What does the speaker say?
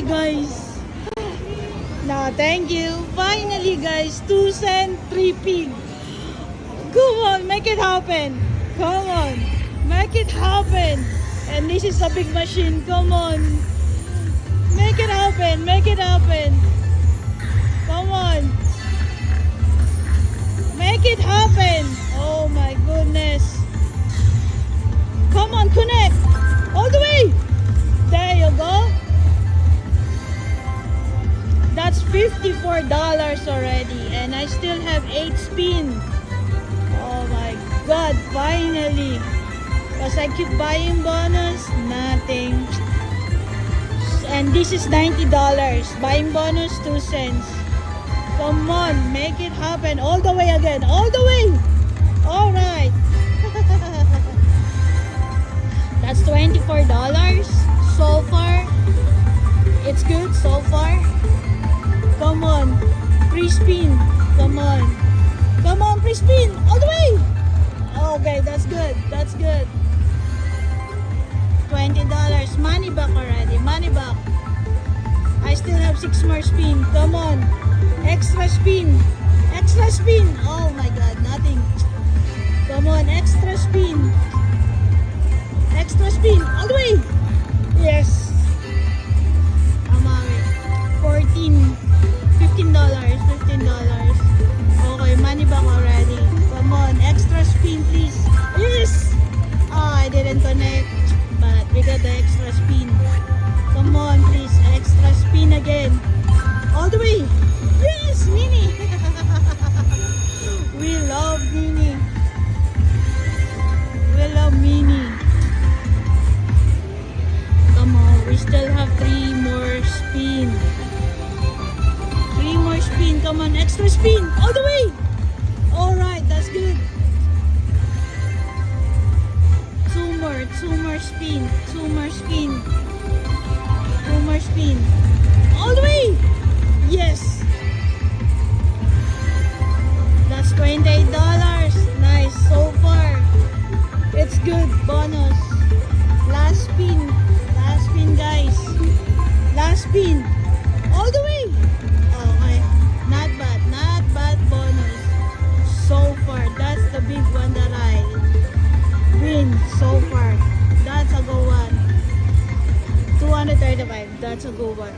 guys. No, thank you. Finally, guys, 2 cent, 3 pig. Come on, make it happen. Come on, make it happen. And this is a big machine. Come on, make it happen. Make it happen. Come on, make it happen. Oh my goodness. Come on, connect all the way. There you go. That's $54 already, and I still have 8 spin. Oh my god, finally. Because I keep buying bonus, nothing. And this is $90. Buying bonus 2 cents. Come on, make it happen. All the way again. All the way. Alright. That's $24 so far. It's good so far. Come on, free spin. Come on. Come on, free spin. All the way. Okay, that's good. That's good. $20. Money back already. Money back. I still have 6 more spin. Come on. Extra spin. Extra spin. Oh my god, nothing. Come on, extra spin. Extra spin. All the way. Yes. $15. Okay, money back already. Come on, extra spin please. Yes! Oh, I didn't connect, but we got the extra spin. Come on please, extra spin again. All the way. Yes, mini. We love mini. We love mini. Come on, we still have 3 more spin. 3 more spin. Come on, extra spin. All the way. Alright, that's good. 2 more spin. 2 more spin. 2 more spin. All the way. Yes. That's $28. Nice so far. It's good. Bonus. Last spin. Last spin, guys. Last spin. All the way. Okay. Not bad. Not bad bonus. So far. That's the big one that I win so far. That's a good one. 235. That's a good one.